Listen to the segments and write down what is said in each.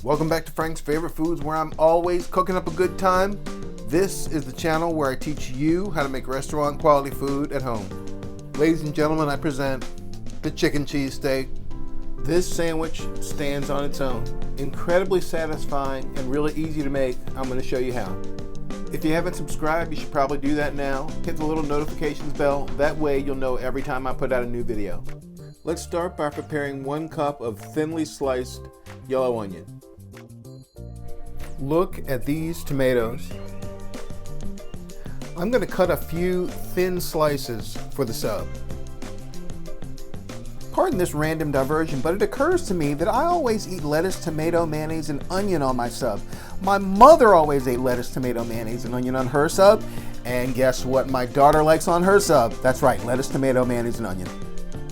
Welcome back to Frank's Favorite Foods, where I'm always cooking up a good time. This is the channel where I teach you how to make restaurant quality food at home. Ladies and gentlemen, I present the chicken cheesesteak. This sandwich stands on its own. Incredibly satisfying and really easy to make. I'm going to show you how. If you haven't subscribed, you should probably do that now. Hit the little notifications bell. That way you'll know every time I put out a new video. Let's start by preparing 1 cup of thinly sliced yellow onion. Look at these tomatoes. I'm going to cut a few thin slices for the sub. Pardon this random diversion, but it occurs to me that I always eat lettuce, tomato, mayonnaise, and onion on my sub. My mother always ate lettuce, tomato, mayonnaise, and onion on her sub. And guess what my daughter likes on her sub? That's right, lettuce, tomato, mayonnaise, and onion.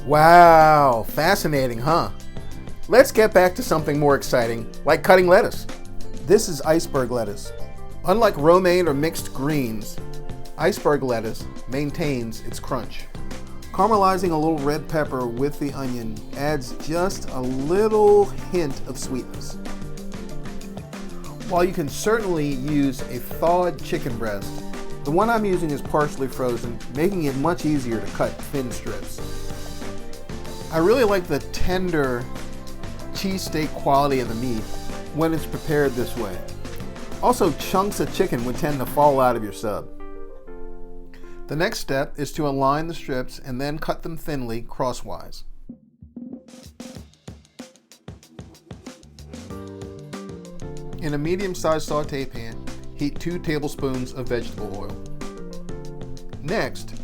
Wow, fascinating, huh? Let's get back to something more exciting, like cutting lettuce. This is iceberg lettuce. Unlike romaine or mixed greens, iceberg lettuce maintains its crunch. Caramelizing a little red pepper with the onion adds just a little hint of sweetness. While you can certainly use a thawed chicken breast, the one I'm using is partially frozen, making it much easier to cut thin strips. I really like the tender cheesesteak quality of the meat when it's prepared this way. Also, chunks of chicken would tend to fall out of your sub. The next step is to align the strips and then cut them thinly crosswise. In a medium-sized saute pan, heat 2 tablespoons of vegetable oil. Next,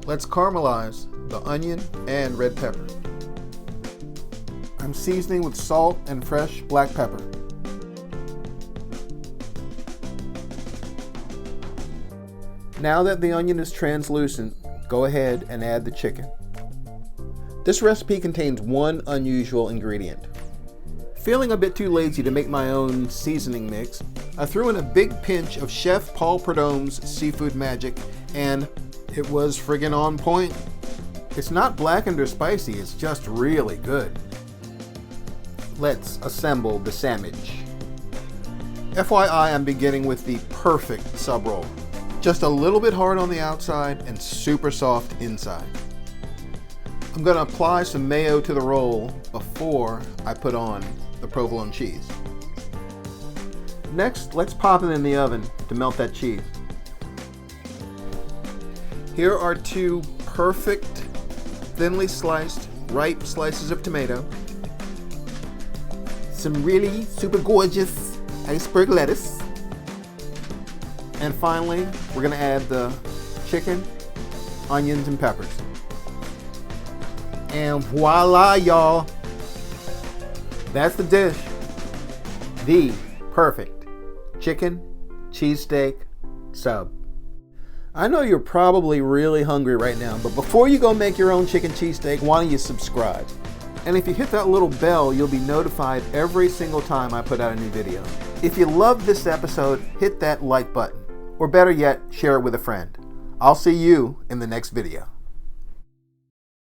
let's caramelize the onion and red pepper. I'm seasoning with salt and fresh black pepper. Now that the onion is translucent, go ahead and add the chicken. This recipe contains one unusual ingredient. Feeling a bit too lazy to make my own seasoning mix, I threw in a big pinch of Chef Paul Prudhomes seafood magic, and it was friggin' on point. It's not blackened or spicy, it's just really good. Let's assemble the sandwich. FYI, I'm beginning with the perfect sub roll. Just a little bit hard on the outside and super soft inside. I'm going to apply some mayo to the roll before I put on the provolone cheese. Next, let's pop it in the oven to melt that cheese. Here are 2 perfect, thinly sliced, ripe slices of tomato. Some really super gorgeous iceberg lettuce. And finally, we're going to add the chicken, onions, and peppers. And voila, y'all. That's the dish. The perfect chicken cheesesteak sub. I know you're probably really hungry right now, but before you go make your own chicken cheesesteak, why don't you subscribe? And if you hit that little bell, you'll be notified every single time I put out a new video. If you love this episode, hit that like button. Or better yet, share it with a friend. I'll see you in the next video.